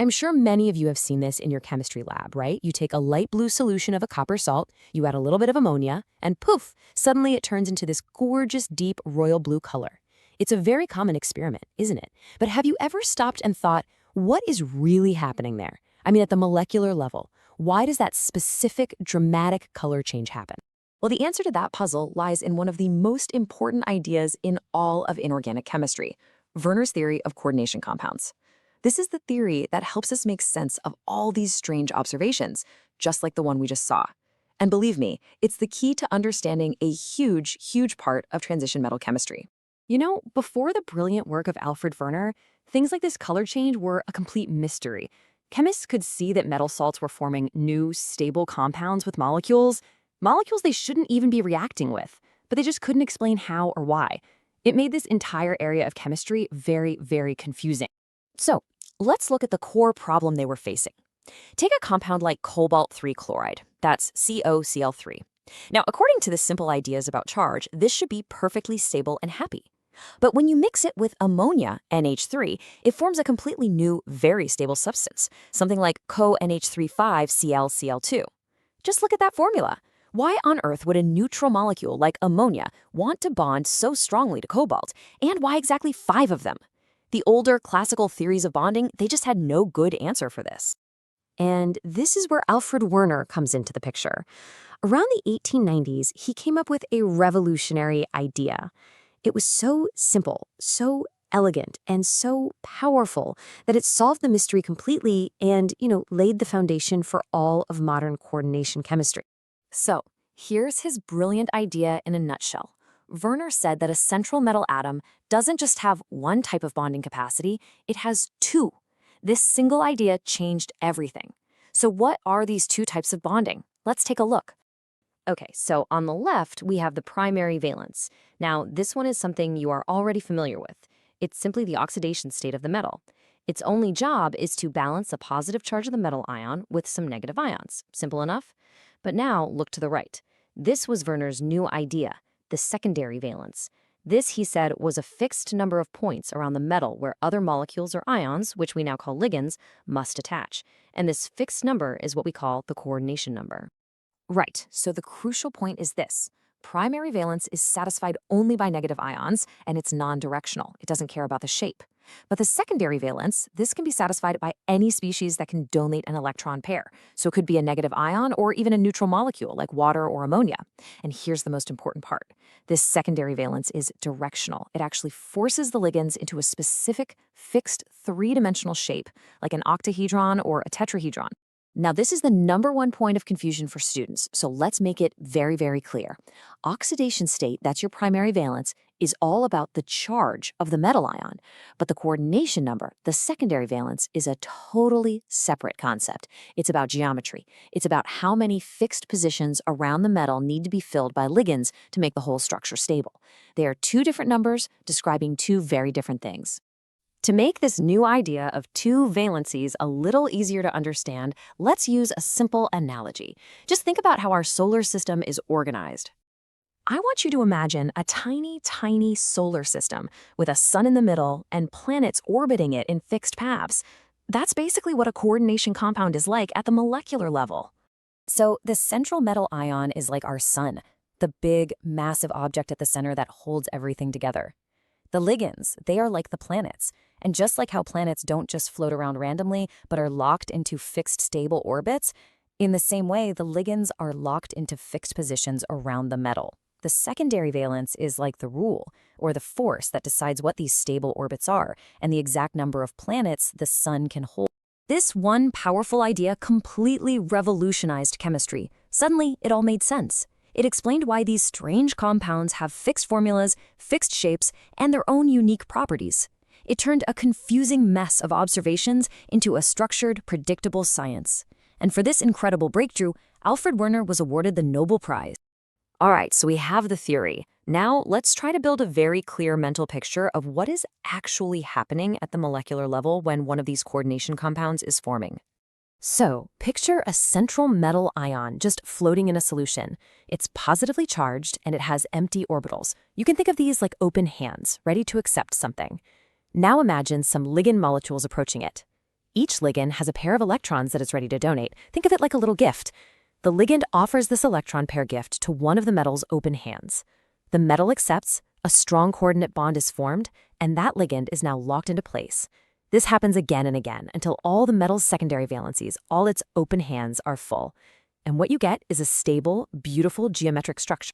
I'm sure many of you have seen this in your chemistry lab, right? You take a light blue solution of a copper salt, you add a little bit of ammonia, and poof, suddenly it turns into this gorgeous, deep royal blue color. It's a very common experiment, isn't it? But have you ever stopped and thought, what is really happening there? I mean, at the molecular level, why does that specific, dramatic color change happen? Well, the answer to that puzzle lies in one of the most important ideas in all of inorganic chemistry, Werner's theory of coordination compounds. This is the theory that helps us make sense of all these strange observations, just like the one we just saw. And believe me, it's the key to understanding a huge, huge part of transition metal chemistry. You know, before the brilliant work of Alfred Werner, things like this color change were a complete mystery. Chemists could see that metal salts were forming new, stable compounds with molecules they shouldn't even be reacting with, but they just couldn't explain how or why. It made this entire area of chemistry very, very confusing. So, let's look at the core problem they were facing. Take a compound like cobalt-3 chloride, that's CoCl3. Now, according to the simple ideas about charge, this should be perfectly stable and happy. But when you mix it with ammonia, NH3, it forms a completely new, very stable substance, something like CoNH3,5ClCl2. Just look at that formula. Why on earth would a neutral molecule like ammonia want to bond so strongly to cobalt, and why exactly 5 of them? The older classical theories of bonding, they just had no good answer for this. And this is where Alfred Werner comes into the picture. Around the 1890s, he came up with a revolutionary idea. It was so simple, so elegant, and so powerful that it solved the mystery completely and, laid the foundation for all of modern coordination chemistry. So, here's his brilliant idea in a nutshell. Werner said that a central metal atom doesn't just have one type of bonding capacity, it has 2. This single idea changed everything. So what are these 2 types of bonding? Let's take a look. Okay, so on the left, we have the primary valence. Now, this one is something you are already familiar with. It's simply the oxidation state of the metal. Its only job is to balance the positive charge of the metal ion with some negative ions. Simple enough? But now, look to the right. This was Werner's new idea, the secondary valence. This, he said, was a fixed number of points around the metal where other molecules or ions, which we now call ligands, must attach. And this fixed number is what we call the coordination number. Right, so the crucial point is this. Primary valence is satisfied only by negative ions, and it's non-directional. It doesn't care about the shape. But the secondary valence, this can be satisfied by any species that can donate an electron pair. So it could be a negative ion or even a neutral molecule like water or ammonia. And here's the most important part. This secondary valence is directional. It actually forces the ligands into a specific, fixed, 3-dimensional shape, like an octahedron or a tetrahedron. Now, this is the #1 point of confusion for students, so let's make it very, very clear. Oxidation state, that's your primary valence, is all about the charge of the metal ion, but the coordination number, the secondary valence, is a totally separate concept. It's about geometry. It's about how many fixed positions around the metal need to be filled by ligands to make the whole structure stable. They are 2 different numbers describing 2 very different things. To make this new idea of 2 valencies a little easier to understand, let's use a simple analogy. Just think about how our solar system is organized. I want you to imagine a tiny, tiny solar system with a sun in the middle and planets orbiting it in fixed paths. That's basically what a coordination compound is like at the molecular level. So the central metal ion is like our sun, the big, massive object at the center that holds everything together. The ligands, they are like the planets. And just like how planets don't just float around randomly, but are locked into fixed, stable orbits, in the same way, the ligands are locked into fixed positions around the metal. The secondary valence is like the rule, or the force that decides what these stable orbits are, and the exact number of planets the sun can hold. This one powerful idea completely revolutionized chemistry. Suddenly, it all made sense. It explained why these strange compounds have fixed formulas, fixed shapes, and their own unique properties. It turned a confusing mess of observations into a structured, predictable science. And for this incredible breakthrough, Alfred Werner was awarded the Nobel Prize. All right, so we have the theory. Now let's try to build a very clear mental picture of what is actually happening at the molecular level when one of these coordination compounds is forming. So, picture a central metal ion just floating in a solution. It's positively charged and it has empty orbitals. You can think of these like open hands, ready to accept something. Now imagine some ligand molecules approaching it. Each ligand has a pair of electrons that it's ready to donate. Think of it like a little gift. The ligand offers this electron pair gift to one of the metal's open hands. The metal accepts, a strong coordinate bond is formed, and that ligand is now locked into place. This happens again and again until all the metal's secondary valencies, all its open hands, are full. And what you get is a stable, beautiful geometric structure.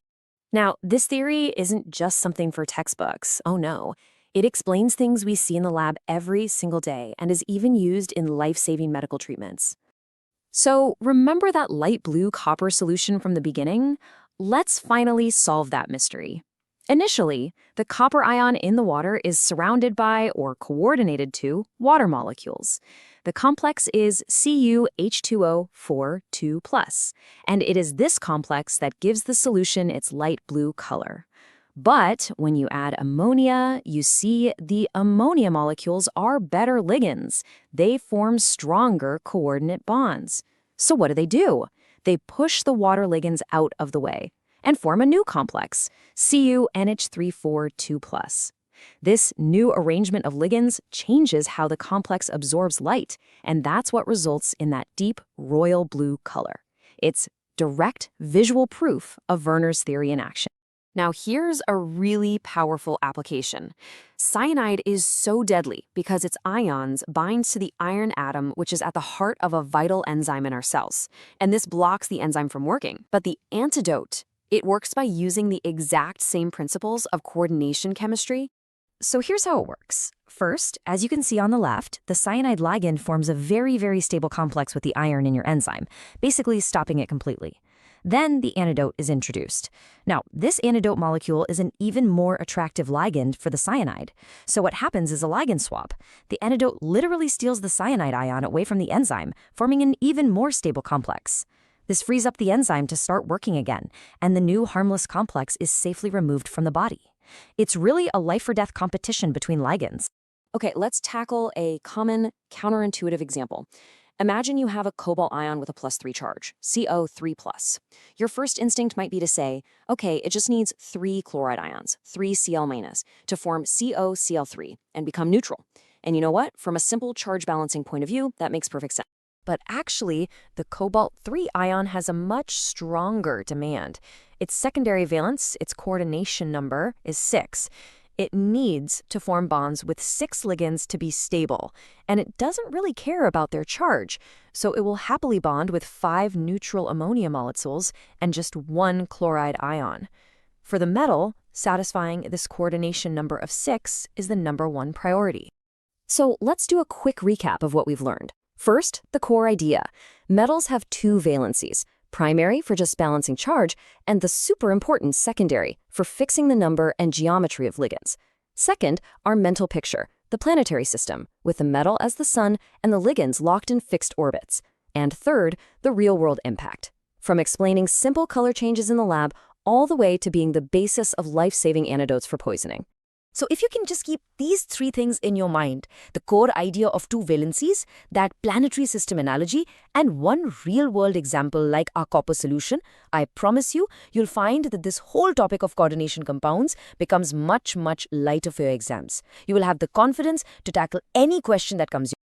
Now, this theory isn't just something for textbooks. Oh no. It explains things we see in the lab every single day and is even used in life-saving medical treatments. So, remember that light blue copper solution from the beginning? Let's finally solve that mystery. Initially, the copper ion in the water is surrounded by, or coordinated to, water molecules. The complex is CuH2O4 and it is this complex that gives the solution its light blue color. But when you add ammonia, you see the ammonia molecules are better ligands. They form stronger coordinate bonds. So what do? They push the water ligands out of the way and form a new complex, CuNH342+. This new arrangement of ligands changes how the complex absorbs light, and that's what results in that deep royal blue color. It's direct visual proof of Werner's theory in action. Now here's a really powerful application. Cyanide is so deadly because its ions binds to the iron atom, which is at the heart of a vital enzyme in our cells. And this blocks the enzyme from working. But the antidote, it works by using the exact same principles of coordination chemistry. So here's how it works. First, as you can see on the left, the cyanide ligand forms a very, very stable complex with the iron in your enzyme, basically stopping it completely. Then the antidote is introduced. Now, this antidote molecule is an even more attractive ligand for the cyanide. So what happens is a ligand swap. The antidote literally steals the cyanide ion away from the enzyme, forming an even more stable complex. This frees up the enzyme to start working again, and the new harmless complex is safely removed from the body. It's really a life-or-death competition between ligands. Okay, let's tackle a common counterintuitive example. Imagine you have a cobalt ion with a +3 charge, CO3+. Your first instinct might be to say, okay, it just needs 3 chloride ions, 3 Cl-, to form COCl3 and become neutral. And you know what? From a simple charge balancing point of view, that makes perfect sense. But actually, the cobalt-3 ion has a much stronger demand. Its secondary valence, its coordination number, is 6. It needs to form bonds with 6 ligands to be stable, and it doesn't really care about their charge, so it will happily bond with 5 neutral ammonia molecules and just 1 chloride ion. For the metal, satisfying this coordination number of 6 is the #1 priority. So let's do a quick recap of what we've learned. First, the core idea. Metals have 2 valencies. Primary for just balancing charge, and the super important secondary for fixing the number and geometry of ligands. Second, our mental picture, the planetary system, with the metal as the sun and the ligands locked in fixed orbits. And third, the real-world impact, from explaining simple color changes in the lab all the way to being the basis of life-saving antidotes for poisoning. So if you can just keep these 3 things in your mind, the core idea of 2 valencies, that planetary system analogy, and one real-world example like our copper solution, I promise you'll find that this whole topic of coordination compounds becomes much, much lighter for your exams. You will have the confidence to tackle any question that comes your way.